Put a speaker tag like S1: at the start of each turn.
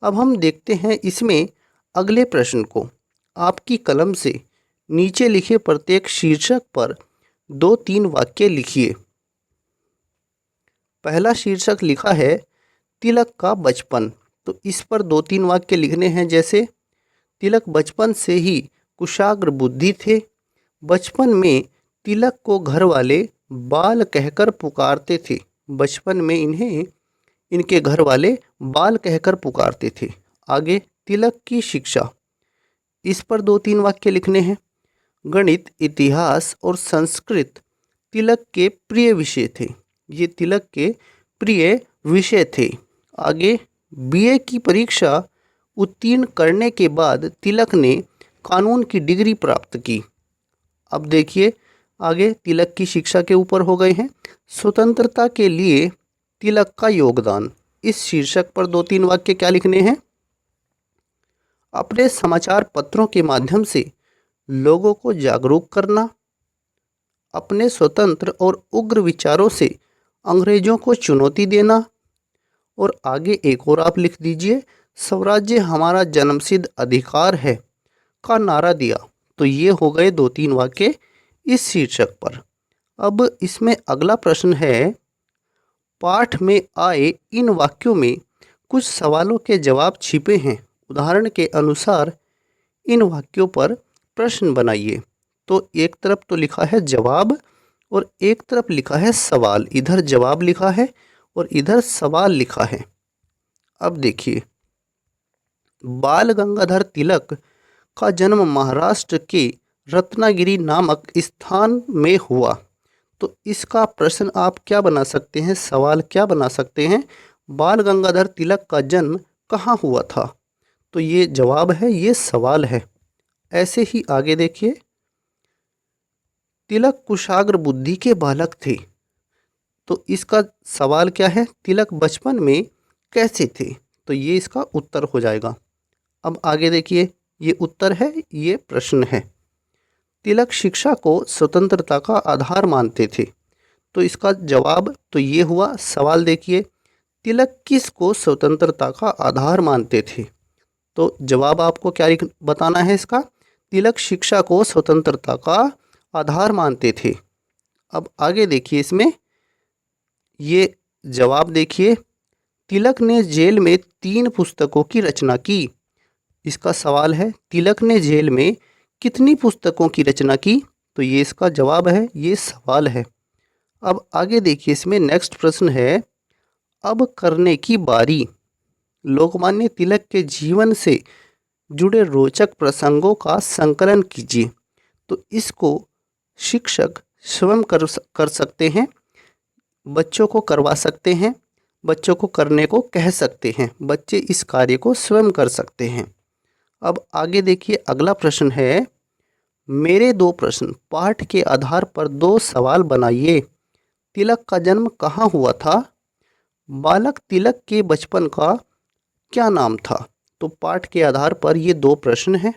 S1: अब हम देखते हैं इसमें अगले प्रश्न को। आपकी कलम से नीचे लिखे प्रत्येक शीर्षक पर 2-3 वाक्य लिखिए। पहला शीर्षक लिखा है तिलक का बचपन, तो इस पर 2-3 वाक्य लिखने हैं। जैसे तिलक बचपन से ही कुशाग्र बुद्धि थे। बचपन में तिलक को घर वाले बाल कहकर पुकारते थे। बचपन में इन्हें इनके घर वाले बाल कहकर पुकारते थे। आगे तिलक की शिक्षा, इस पर 2-3 वाक्य लिखने हैं। गणित, इतिहास और संस्कृत तिलक के प्रिय विषय थे। ये तिलक के प्रिय विषय थे। आगे बीए की परीक्षा उत्तीर्ण करने के बाद तिलक ने कानून की डिग्री प्राप्त की। अब देखिए आगे तिलक की शिक्षा के ऊपर हो गए हैं। स्वतंत्रता के लिए तिलक का योगदान, इस शीर्षक पर 2-3 वाक्य क्या लिखने हैं। अपने समाचार पत्रों के माध्यम से लोगों को जागरूक करना, अपने स्वतंत्र और उग्र विचारों से अंग्रेजों को चुनौती देना। और आगे एक और आप लिख दीजिए, स्वराज्य हमारा जन्मसिद्ध अधिकार है का नारा दिया। तो ये हो गए 2-3 वाक्य इस शीर्षक पर। अब इसमें अगला प्रश्न है, पाठ में आए इन वाक्यों में कुछ सवालों के जवाब छिपे हैं। उदाहरण के अनुसार इन वाक्यों पर प्रश्न बनाइए। तो एक तरफ तो लिखा है जवाब और एक तरफ लिखा है सवाल। इधर जवाब लिखा है और इधर सवाल लिखा है। अब देखिए, बाल गंगाधर तिलक का जन्म महाराष्ट्र के रत्नागिरी नामक स्थान में हुआ। तो इसका प्रश्न आप क्या बना सकते हैं, सवाल क्या बना सकते हैं, बाल गंगाधर तिलक का जन्म कहाँ हुआ था। तो ये जवाब है, ये सवाल है। ऐसे ही आगे देखिए, तिलक कुशाग्र बुद्धि के बालक थे। तो इसका सवाल क्या है, तिलक बचपन में कैसे थे। तो ये इसका उत्तर हो जाएगा। अब आगे देखिए, ये उत्तर है, ये प्रश्न है। तिलक शिक्षा को स्वतंत्रता का आधार मानते थे। तो इसका जवाब तो ये हुआ। सवाल देखिए, तिलक किसको स्वतंत्रता का आधार मानते थे। तो जवाब आपको क्या बताना है इसका, तिलक शिक्षा को स्वतंत्रता का आधार मानते थे। अब आगे देखिए, इसमें ये जवाब देखिए, तिलक ने जेल में 3 पुस्तकों की रचना की। इसका सवाल है, तिलक ने जेल में कितनी पुस्तकों की रचना की। तो ये इसका जवाब है, ये सवाल है। अब आगे देखिए, इसमें नेक्स्ट प्रश्न है, अब करने की बारी। लोकमान्य तिलक के जीवन से जुड़े रोचक प्रसंगों का संकलन कीजिए। तो इसको शिक्षक स्वयं कर सकते हैं, बच्चों को करवा सकते हैं, बच्चों को करने को कह सकते हैं। बच्चे इस कार्य को स्वयं कर सकते हैं। अब आगे देखिए, अगला प्रश्न है, मेरे 2 प्रश्न पाठ के आधार पर 2 सवाल बनाइए। तिलक का जन्म कहाँ हुआ था, बालक तिलक के बचपन का क्या नाम था। तो पाठ के आधार पर ये 2 प्रश्न हैं।